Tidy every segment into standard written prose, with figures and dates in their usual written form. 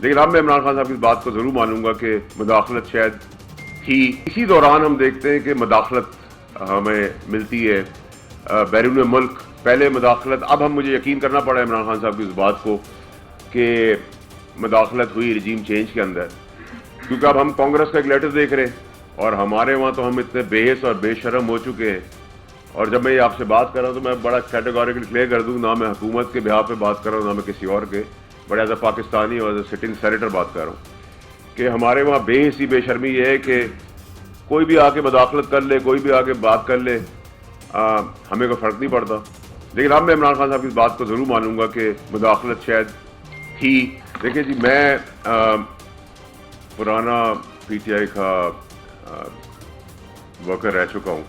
لیکن اب میں عمران خان صاحب کی اس بات کو ضرور مانوں گا کہ مداخلت شاید تھی. اسی دوران ہم دیکھتے ہیں کہ مداخلت ہمیں ملتی ہے بیرون ملک. پہلے مداخلت، اب مجھے یقین کرنا پڑا عمران خان صاحب کی اس بات کو کہ مداخلت ہوئی رجیم چینج کے اندر، کیونکہ اب ہم کانگریس کا ایک لیٹر دیکھ رہے ہیں اور ہمارے وہاں تو ہم اتنے بے حس اور بے شرم ہو چکے ہیں. اور جب میں یہ آپ سے بات کر رہا ہوں تو میں بڑا کیٹیگوریکلی کلیئر کر دوں، نہ میں حکومت کے بہاف پہ بات کر رہا ہوں، نہ میں کسی اور کے، بڑے ایز اے پاکستانی اور ایز اے سٹنگ سینیٹر بات کر رہا ہوں کہ ہمارے وہاں بے حسی بے شرمی یہ ہے کہ کوئی بھی آ کے مداخلت کر لے، کوئی بھی آ کے بات کر لے، ہمیں کوئی فرق نہیں پڑتا. لیکن اب میں عمران خان صاحب کی اس بات کو ضرور مانوں گا کہ مداخلت شاید تھی. دیکھیں جی، میں پرانا پی ٹی آئی کا ورکر رہ چکا ہوں،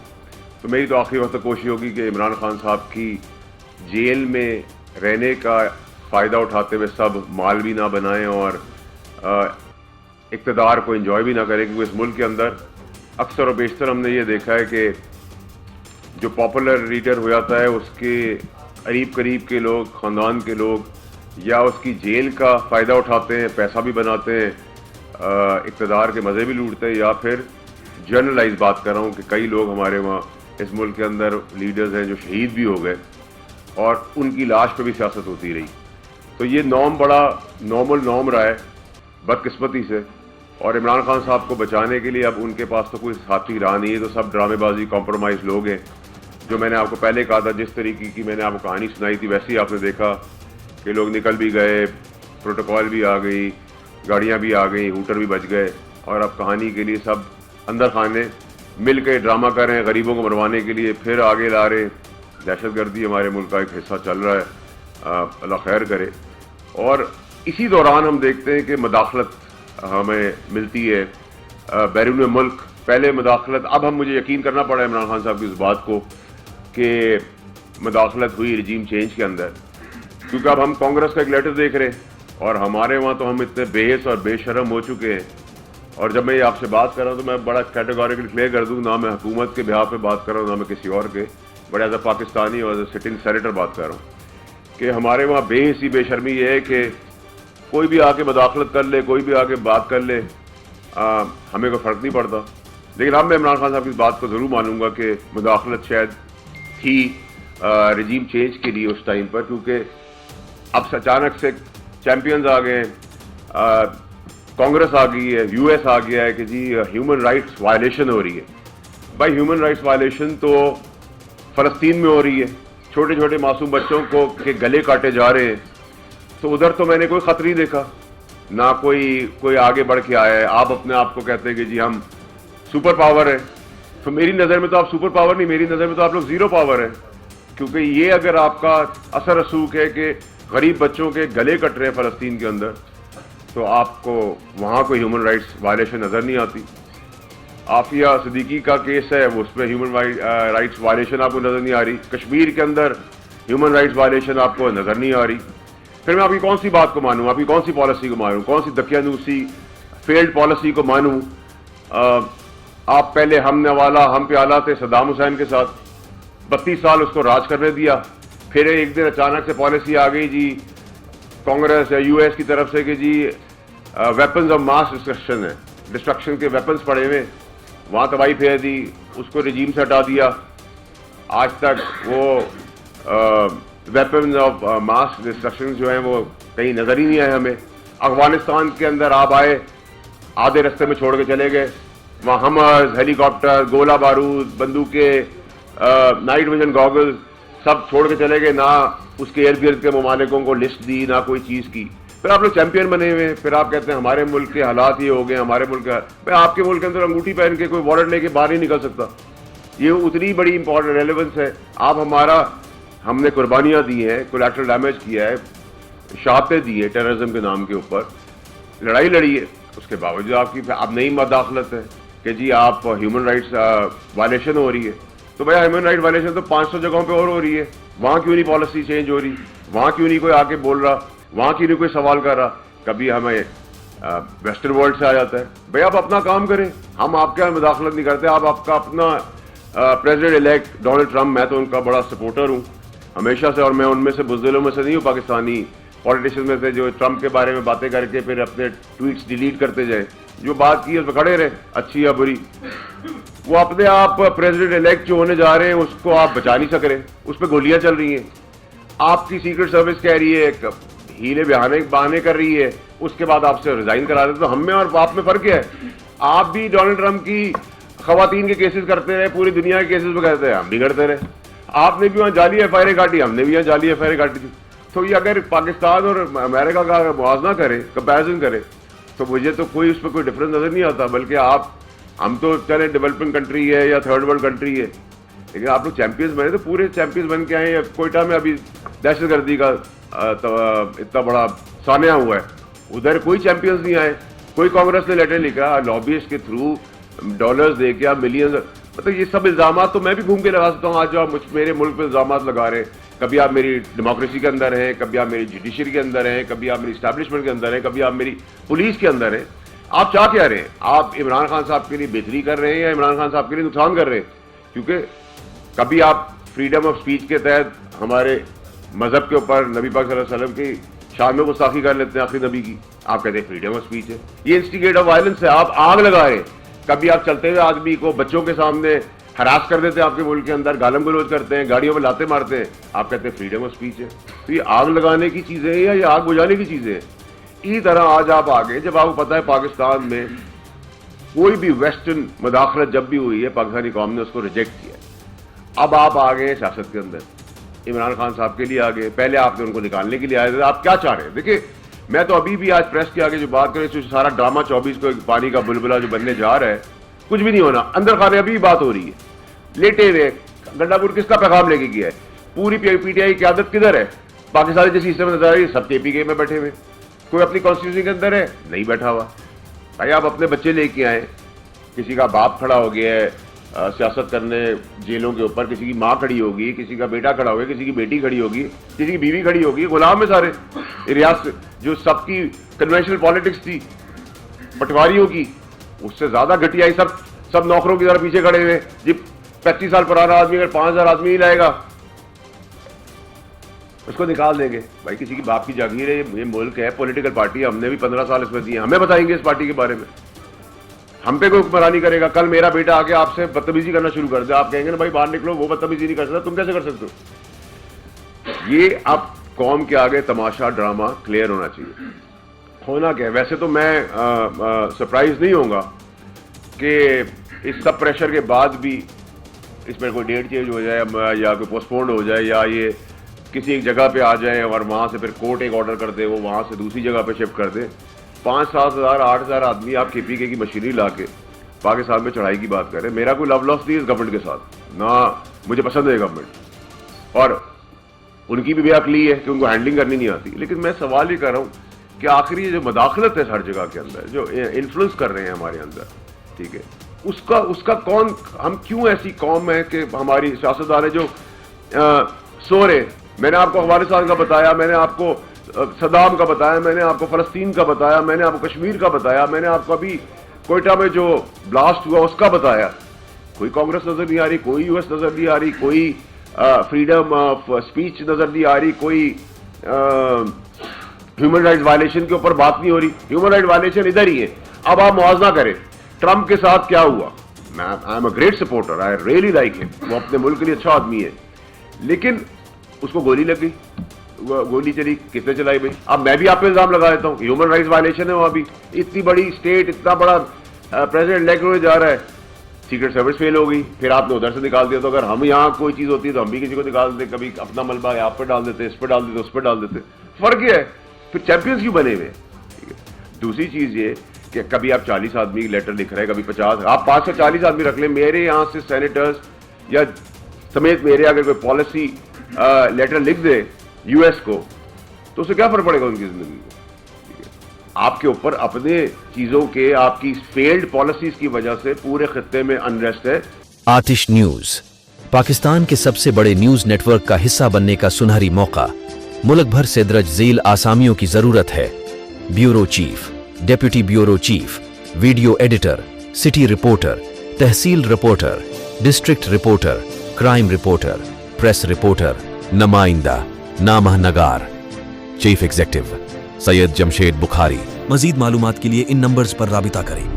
تو میری تو آخری وقت کوشش ہوگی کہ عمران خان صاحب کی جیل میں رہنے کا فائدہ اٹھاتے ہوئے سب مال بھی نہ بنائیں اور اقتدار کو انجوائے بھی نہ کریں، کیونکہ اس ملک کے اندر اکثر و بیشتر ہم نے یہ دیکھا ہے کہ جو پاپولر لیڈر ہو جاتا ہے اس کے قریب کے لوگ، خاندان کے لوگ یا اس کی جیل کا فائدہ اٹھاتے ہیں، پیسہ بھی بناتے ہیں، اقتدار کے مزے بھی لوٹتے ہیں، یا پھر جنرلائز بات کر رہا ہوں کہ کئی لوگ ہمارے وہاں اس ملک کے اندر لیڈرز ہیں جو شہید بھی ہو گئے اور ان کی لاش پہ بھی سیاست ہوتی رہی. تو یہ نارم بڑا نارمل نارم رہا ہے بدقسمتی سے، اور عمران خان صاحب کو بچانے کے لیے اب ان کے پاس تو کوئی ساتھی راہ نہیں ہے، تو سب ڈرامے بازی کمپرومائز لوگ ہیں. جو میں نے آپ کو پہلے کہا تھا، جس طریقے کی میں نے آپ کو کہانی سنائی تھی، ویسے ہی آپ نے دیکھا کہ لوگ نکل بھی گئے، پروٹوکول بھی آ گئی، گاڑیاں بھی آ گئیں، ہوٹر بھی بچ گئے، اور اب کہانی کے لیے سب اندر خانے مل کے ڈرامہ کر رہے ہیں غریبوں کو مروانے کے لیے، پھر آگے لا رہے ہیں. دہشت گردی ہمارے ملک کا ایک حصہ چل رہا ہے، اللہ خیر کرے. اور اسی دوران ہم دیکھتے ہیں کہ مداخلت ہمیں ملتی ہے بیرون ملک. پہلے مداخلت، اب مجھے یقین کرنا پڑا عمران خان صاحب کی اس بات کو کہ مداخلت ہوئی رجیم چینج کے اندر، کیونکہ اب ہم کانگریس کا ایک لیٹر دیکھ رہے ہیں اور ہمارے وہاں تو ہم اتنے بے حس اور بے شرم ہو چکے ہیں. اور جب میں یہ آپ سے بات کر رہا ہوں تو میں بڑا کیٹیگوریکلی کلیئر کر دوں، نہ میں حکومت کے بہاف پہ بات کر رہا ہوں، نہ میں کسی اور کے، بڑے ایز اے پاکستانی اور ایز اے سٹنگ سینیٹر بات کر رہا ہوں کہ ہمارے وہاں بے حسی بے شرمی یہ ہے کہ کوئی بھی آ کے مداخلت کر لے، کوئی بھی آ کے بات کر لے، ہمیں کوئی فرق نہیں پڑتا. لیکن اب میں عمران خان صاحب کی اس بات کو ضرور مانوں گا کہ مداخلت شاید تھی رجیم چینج کے لیے اس ٹائم پر، کیونکہ اب اچانک سے چیمپئنز آ گئے ہیں، کانگریس آ گئی ہے، یو ایس آ گیا ہے کہ جی ہیومن رائٹس وائلیشن ہو رہی ہے. بھائی ہیومن رائٹس وائلیشن تو فلسطین میں ہو رہی ہے، چھوٹے چھوٹے معصوم بچوں کو کے گلے کاٹے جا رہے ہیں، تو ادھر تو میں نے کوئی خطر نہیں دیکھا، نہ کوئی آگے بڑھ کے آیا ہے. آپ اپنے آپ کو کہتے ہیں کہ جی ہم سپر پاور ہیں، تو میری نظر میں تو آپ سپر پاور نہیں، میری نظر میں تو آپ لوگ زیرو پاور ہیں. کیونکہ یہ اگر آپ کا اثر رسوخ ہے کہ غریب بچوں کے گلے کٹ رہے ہیں فلسطین کے اندر، تو آپ کو وہاں کوئی ہیومن رائٹس وائلیشن نظر نہیں آتی. عافیہ صدیقی کا کیس ہے، وہ اس میں ہیومن رائٹس وائلیشن آپ کو نظر نہیں آ رہی. کشمیر کے اندر ہیومن رائٹس وائلیشن آپ کو نظر نہیں آ رہی. پھر میں آپ کی کون سی بات کو مانوں، آپ کی کون سی پالیسی کو مانوں، کون سی دقیانوسی فیلڈ پالیسی کو مانوں؟ آپ پہلے ہم نوالا ہم پیالہ تھے صدام حسین کے ساتھ، 32 سال اس کو راج کرنے دیا. پھر ایک دن اچانک سے پالیسی آ گئی جی کانگریس یا یو ایس کی طرف سے کہ جی ویپنز آف ماس ڈسٹرکشن کے ویپنز پڑے ہوئے، وہاں تباہی پھیر دی، اس کو رجیم سے ہٹا دیا. آج تک وہ ویپنز آف ماس ڈسٹرکشن جو ہیں وہ کہیں نظر ہی نہیں آئے ہمیں. افغانستان کے اندر آپ آئے، آدھے رستے میں چھوڑ کے چلے گئے، وہاں ہمرز، ہیلی کاپٹر، گولہ بارود، بندوقیں، نائٹ ویژن گاگل سب چھوڑ کے چلے گئے، نہ اس کے ارد گرد کے ممالکوں کو لسٹ دی، نہ کوئی چیز کی. پھر آپ لوگ چیمپئن بنے ہوئے ہیں، پھر آپ کہتے ہیں ہمارے ملک کے حالات یہ ہو گئے، ہمارے ملک کا. آپ کے ملک کے اندر انگوٹھی پہن کے کوئی وارنٹ لے کے باہر نہیں نکل سکتا. یہ اتنی بڑی امپورٹنٹ ریلیونس ہے. آپ ہم نے قربانیاں دی ہیں، کولیٹرل ڈیمیج کیا ہے، شہادتیں دی ہے ٹیررزم کے نام کے اوپر، لڑائی لڑی ہے، اس کے باوجود آپ کی اب نئی مداخلت ہے کہ جی آپ ہیومن رائٹس وائلیشن ہو رہی ہے. تو بھائی ہیومن رائٹ وائلیشن تو 500 جگہوں پہ اور ہو رہی ہے، وہاں کیوں نہیں پالیسی چینج ہو رہی؟ وہاں کیوں نہیں کوئی آ کے بول رہا؟ وہاں کیوں نہیں کوئی سوال کر رہا؟ کبھی ہمیں ویسٹرن ورلڈ سے آ جاتا ہے. بھائی آپ اپنا کام کریں، ہم آپ کے مداخلت نہیں کرتے. آپ کا اپنا پریزیڈنٹ الیکٹ ڈونلڈ ٹرمپ، میں تو ان کا بڑا سپورٹر ہوں ہمیشہ سے، اور میں ان میں سے بزدلوں میں سے نہیں ہوں پاکستانی पॉलिटिशियन में से जो ट्रम्प के बारे में बातें करके फिर अपने ट्वीट्स डिलीट करते जाए, जो बात की है उस पर खड़े रहे, अच्छी या बुरी। वो अपने आप प्रेसिडेंट इलेक्ट जो होने जा रहे हैं उसको आप बचा नहीं सक रहे, उस पर गोलियां चल रही हैं। आपकी सीक्रेट सर्विस कह रही है, हीले बहाने कर रही है, उसके बाद आपसे रिजाइन करा देते। तो हम में और आप में फर्क क्या है? आप भी डोनाल्ड ट्रम्प की खवातीन के केसेस करते रहे, पूरी दुनिया के केसेस पे करते रहे, हम भी करते रहे। आपने भी वहाँ जाली एफआईआर काटी, हमने भी यहाँ जाली एफआईआर काटी थी। तो ये अगर पाकिस्तान और अमेरिका का मुआवजा करे, कंपैरिजन करे, तो मुझे तो कोई उस पर कोई डिफरेंस नजर नहीं आता। बल्कि हम तो चले डेवलपिंग कंट्री है या थर्ड वर्ल्ड कंट्री है, लेकिन आप लोग चैंपियंस बने तो पूरे चैंपियंस बन के आए। कोयटा में अभी दहशतगर्दी का इतना बड़ा सानिया हुआ है, उधर कोई चैंपियंस नहीं आए, कोई कांग्रेस ने लेटर लिखा, लॉबीइस्ट के थ्रू डॉलर्स दे के मिलियंस, मतलब ये सब इल्जाम तो मैं भी घूम के लगा सकता हूँ। आज जो आप मेरे मुल्क पे इल्जाम लगा रहे हैं, कभी आप मेरी डेमोक्रेसी के अंदर हैं, कभी आप मेरी जुडिशरी के अंदर हैं, कभी आप मेरी इस्टेब्लिशमेंट के अंदर हैं, कभी आप मेरी पुलिस के अंदर हैं। आप चाह क्या रहे हैं? आप इमरान खान साहब के लिए बेहतरी कर रहे हैं या इमरान खान साहब के लिए नुकसान कर रहे हैं? क्योंकि कभी आप फ्रीडम ऑफ स्पीच के तहत हमारे मजहब के ऊपर नबी पाक सल्लल्लाहु अलैहि वसल्लम की शान में गुस्ताखी कर लेते हैं, आखिरी नबी की, आप कहते हैं फ्रीडम ऑफ स्पीच है। ये इंस्टिगेट ऑफ वायलेंस है, आप आग लगा रहे हैं। कभी आप चलते हुए आदमी को बच्चों के सामने हरास कर देते हैं, आपके मुल्क के अंदर गालम गलोच करते हैं, गाड़ियों में लाते मारते हैं, आप कहते हैं फ्रीडम ऑफ स्पीच है। तो ये आग लगाने की चीजें हैं या ये आग बुझाने की चीजें हैं? इसी तरह आज आप आगे, जब आपको पता है पाकिस्तान में कोई भी वेस्टर्न मुदाखलत जब भी हुई है, पाकिस्तानी कौम ने उसको रिजेक्ट किया। अब आप आ गए सियासत के अंदर, इमरान खान साहब के लिए आ गए, पहले आपने उनको निकालने के लिए आए थे। आप क्या चाह रहे हैं? देखिए, मैं तो अभी भी आज प्रेस के आगे जो बात करें, तो सारा ड्रामा 24 को पानी का बुलबुला जो बनने जा रहा है, कुछ भी नहीं होना। अंदर खाने अभी भी बात हो रही है, लेटे हुए गंडापुर किसका पैगाम लेके गया है? पूरी पीटीआई की आदत किधर है? पाकिस्तान जिस हिस्से में नजर आ रही है, सब केपीके में बैठे हुए, कोई अपनी कॉन्स्टिट्यूशन के अंदर है नहीं बैठा हुआ। भाई आप अपने बच्चे लेके आए, किसी का बाप खड़ा हो गया है सियासत करने जेलों के ऊपर, किसी की माँ खड़ी होगी, किसी का बेटा खड़ा होगा, किसी की बेटी खड़ी होगी, किसी की बीवी खड़ी होगी, गुलाम है सारे रियासत। जो सबकी कन्वेंशनल पॉलिटिक्स थी पटवारियों की, उससे ज्यादा घटिया सब नौकरों की तरह पीछे खड़े हुए। जी 35 साल पुराना आदमी अगर 5000 आदमी ही लाएगा, उसको निकाल देंगे। भाई किसी की बाप की जागीर है, ये मुल्क है, पॉलिटिकल पार्टी है, हमने भी 15 साल इसमें दिए, हमें बताएंगे इस पार्टी के बारे में, हम पे कोई हुक्मरानी करेगा। कल मेरा बेटा आके आपसे बदतमीजी करना शुरू कर दे, आप कहेंगे ना भाई बाहर निकलो, वो बदतमीजी नहीं कर सकता, तुम कैसे कर सकते हो? ये अब कौम के आगे तमाशा ड्रामा क्लियर होना चाहिए। होना क्या है? वैसे तो मैं सरप्राइज नहीं होगा कि इस सब प्रेशर के बाद भी इसमें कोई डेट चेंज हो जाए या कोई पोस्टपोन्ड हो जाए, या ये किसी एक जगह पे आ जाए और वहां से फिर कोर्ट एक ऑर्डर कर दे, वो वहां से दूसरी जगह पे शिफ्ट कर दे। 5-7 हज़ार 8 हज़ार आदमी आप केपीके की मशीनरी ला के पाकिस्तान में चढ़ाई की बात करें। मेरा कोई लव लॉस नहीं इस गवर्नमेंट के साथ, ना मुझे पसंद है गवर्नमेंट, और उनकी भी बेअक्ली है कि उनको हैंडलिंग करनी नहीं आती। लेकिन मैं सवाल ही कर रहा हूँ कि आखिर ये जो मदाखलत है हर जगह के अंदर, जो इन्फ्लुएंस कर रहे हैं हमारे अंदर, ठीक है, उसका कौन, हम क्यों ऐसी कौम है कि हमारी सियासतदान है जो सो रहे। मैंने आपको अफगानिस्तान का बताया, मैंने आपको सदाम का बताया, मैंने आपको फलस्तीन का बताया, मैंने आपको कश्मीर का बताया, मैंने आपको अभी कोयटा में जो ब्लास्ट हुआ उसका बताया। कोई कांग्रेस नजर नहीं आ रही, कोई यूएस नजर नहीं आ रही, कोई फ्रीडम ऑफ स्पीच नजर नहीं आ रही, कोई ह्यूमन राइट्स वायलेशन के ऊपर बात नहीं हो रही। ह्यूमन राइट वायलेशन इधर ही है। अब आप मुआवजा करें, ट्रंप के साथ क्या हुआ? I am a great supporter, I really like him, वो अपने मुल्क के लिए अच्छा आदमी है, लेकिन उसको गोली लग गई, गोली चली, किसने चलाई भाई? अब मैं भी आप पे इल्जाम लगा देता हूँ, ह्यूमन राइट्स वायलेशन है वहां भी। इतनी बड़ी स्टेट, इतना बड़ा प्रेसिडेंट इलेक्ट होने जा रहा है, सीक्रेट सर्विस फेल हो गई, फिर आपने उधर से निकाल दिया। तो अगर हम यहाँ कोई चीज होती है तो हम भी किसी को निकाल देते, कभी अपना मलबा आप पे डाल देते, इस पे डाल देते, उस पे डाल देते, फर्क ये है। फिर चैंपियंस क्यों बने हुए? दूसरी चीज ये कि कभी आप 40 आदमी की लेटर लिख रहे हैं, कभी 50, आप 5 से 40 आदमी रख लें। मेरे यहाँ से सेनेटर्स या समेत मेरे अगर कोई पॉलिसी लेटर लिख दे यूएस को, तो उससे क्या फर्क पड़ेगा उनकी जिंदगी को? आपके ऊपर अपने चीजों के, आपकी फेल्ड पॉलिसीज की वजह से पूरे खित्ते में अनरेस्ट है। आतिश न्यूज, पाकिस्तान के सबसे बड़े न्यूज नेटवर्क का हिस्सा बनने का सुनहरी मौका। मुल्क भर से दर्ज झेल आसामियों की जरूरत है। Bureau chief, deputy bureau chief, video editor, city reporter, तहसील reporter, district reporter, crime reporter, press reporter, नुमाइंदा, नामह नगार, चीफ एग्जेक्टिव सैयद जमशेद बुखारी। मजीद मालूमात के लिए इन नंबर्स पर राबिता करें।